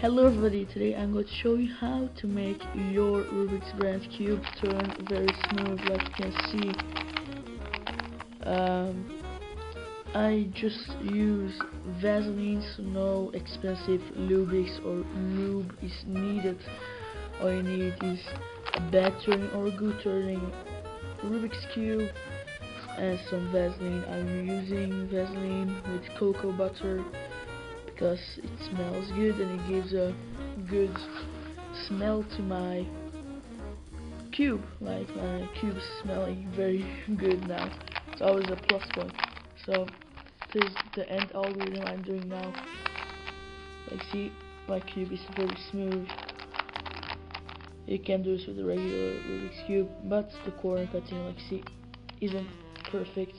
Hello everybody, today I'm going to show you how to make your Rubik's brand cube turn very smooth. Like you can see, I just use Vaseline, so no expensive lubix or lube is needed. All you need is a bad turning or a good turning Rubik's cube and some Vaseline. I'm using Vaseline with cocoa butter because it smells good and it gives a good smell to my cube. Like my cube is smelling very good now. It's always a plus point. So this is the end algorithm I'm doing now. Like see, my cube is very smooth. You can do this with a regular Rubik's cube, but the corner cutting, like see, isn't perfect.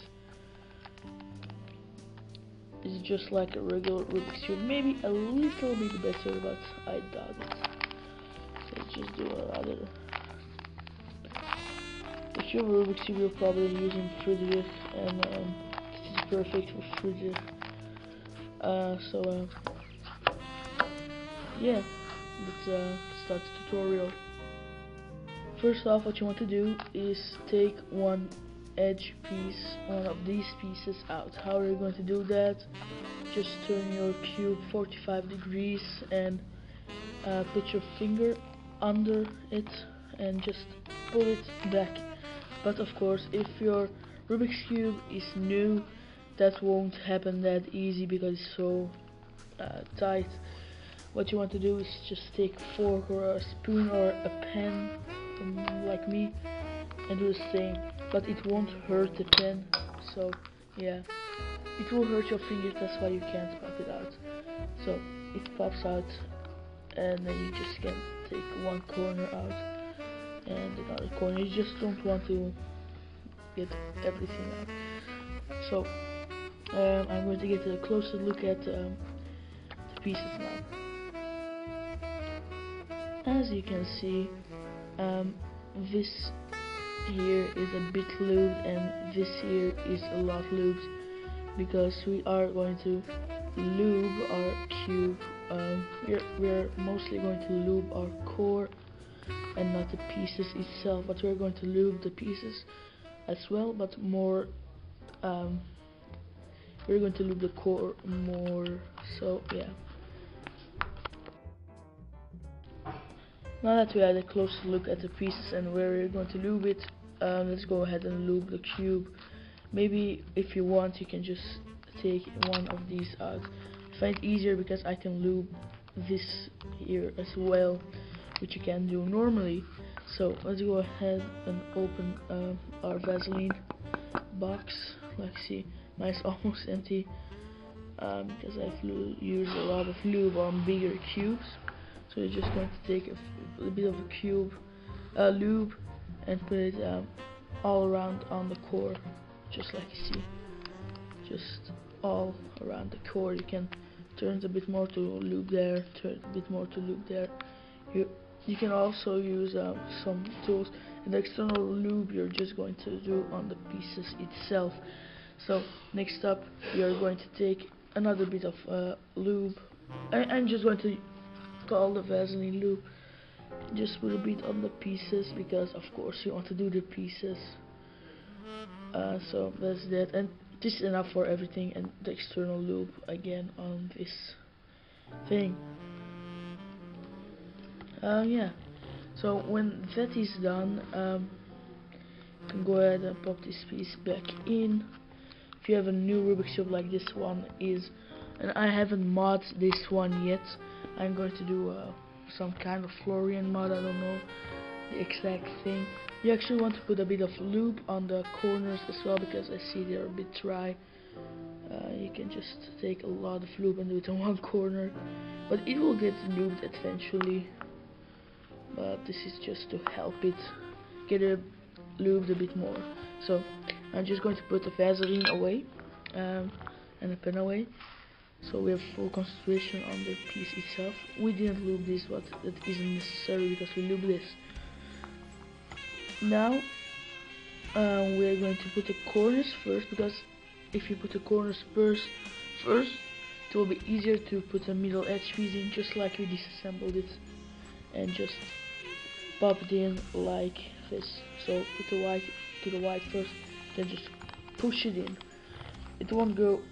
It's just like a regular Rubik's cube, maybe a little bit better, but I doubt it. So let's just do another. If you have a Rubik's cube, you're probably using Friedrich, and this is perfect for Friedrich. Yeah, let's start the tutorial. First off, what you want to do is take one edge piece, one of these pieces out. How are you going to do that? Just turn your cube 45 degrees and put your finger under it and just pull it back. But of course, if your Rubik's cube is new, that won't happen that easy because it's so tight. What you want to do is just take a fork or a spoon or a pen, like me, and do the same. But it won't hurt the pen, so yeah, it will hurt your fingers, that's why you can't pop it out. So it pops out, and then you just can take one corner out and another corner. You just don't want to get everything out. So I'm going to get a closer look at the pieces now. As you can see, this here is a bit lubed and this here is a lot lubed because we are going to lube our cube. We're mostly going to lube our core and not the pieces itself, but we're going to lube the pieces as well, but more we're going to lube the core more. So yeah, now that we had a closer look at the pieces and where we're going to lube it, let's go ahead and lube the cube. Maybe if you want, you can just take one of these out. I find it easier because I can lube this here as well, which you can do normally. So let's go ahead and open our Vaseline box. Like see, mine's almost empty because I've used a lot of lube on bigger cubes. So you're just going to take a bit of a lube and put it all around on the core, just like you see, just all around the core. You can turn it a bit more to lube there, turn a bit more to lube there. You can also use some tools, and the external lube you're just going to do on the pieces itself. So next up, you're going to take another bit of lube. I'm just going to call the Vaseline lube. Just put a bit on the pieces because of course you want to do the pieces. So that's that, and this is enough for everything, and the external lube again on this thing. Yeah, so when that is done, you can go ahead and pop this piece back in. If you have a new Rubik's cube like this one is, and I haven't modded this one yet, I'm going to do some kind of Florian mod, I don't know the exact thing. You actually want to put a bit of lube on the corners as well because I see they're a bit dry. You can just take a lot of lube and do it on one corner, but it will get lubed eventually. But this is just to help it get lubed a bit more. So I'm just going to put the Vaseline away and the pen away, so we have full concentration on the piece itself. We didn't lube this, but that isn't necessary because we lube this. Now we are going to put the corners first, because if you put the corners first, it will be easier to put a middle edge piece in, just like we disassembled it, and just pop it in like this. So put the white to the white first, then just push it in. It won't go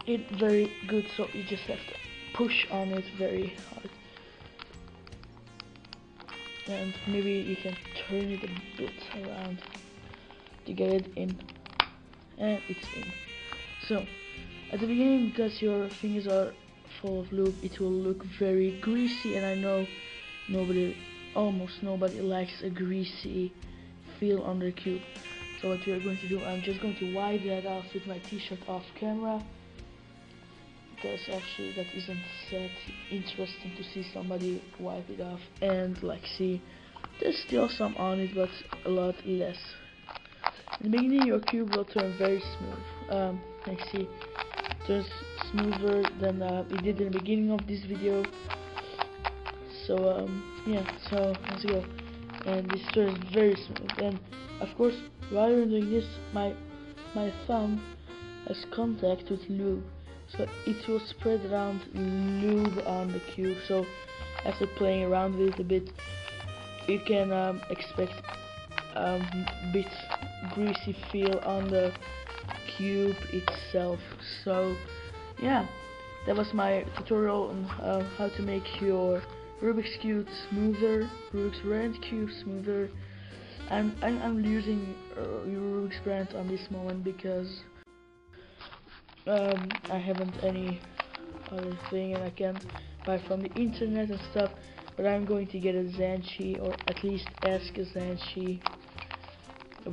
in very good, so you just have to push on it very hard. And maybe you can turn it a bit around to get it in, and it's in. So at the beginning, because your fingers are full of lube, it will look very greasy, and I know almost nobody likes a greasy feel on their cube. So what we are going to do, I'm just going to wipe that off with my t-shirt off camera, because actually that isn't that interesting to see somebody wipe it off. And like, see, there's still some on it, but a lot less. In the beginning your cube will turn very smooth. Like, see, it turns smoother than we did in the beginning of this video. So yeah, so let's go. And this turns very smooth, and of course while you're doing this, my thumb has contact with lube, so it will spread around lube on the cube. So after playing around with it a bit, you can expect a bit greasy feel on the cube itself. So yeah, that was my tutorial on how to make your Rubik's cube smoother, Rubik's brand cube smoother. I'm using Rubik's brand on this moment because I haven't any other thing, and I can't buy from the internet and stuff. But I'm going to get a Zanchi, or at least ask a Zanchi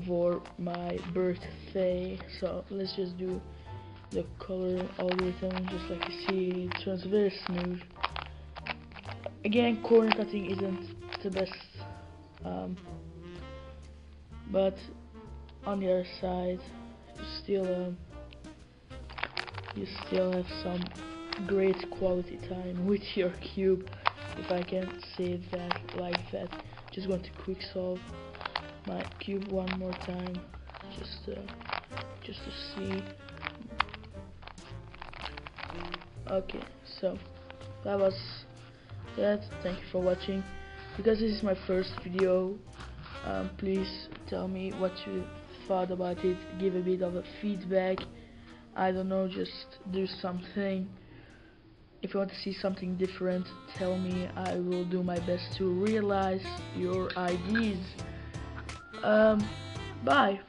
for my birthday. So let's just do the color algorithm, just like you see. It turns very smooth. Again, corner cutting isn't the best, but on the other side, you still have some great quality time with your cube, if I can say that like that. Just going to quick solve my cube one more time, just to see. Okay, so that was that. Thank you for watching. Because this is my first video, please tell me what you thought about it. Give a bit of a feedback. I don't know, just do something. If you want to see something different, tell me. I will do my best to realize your ideas. Bye.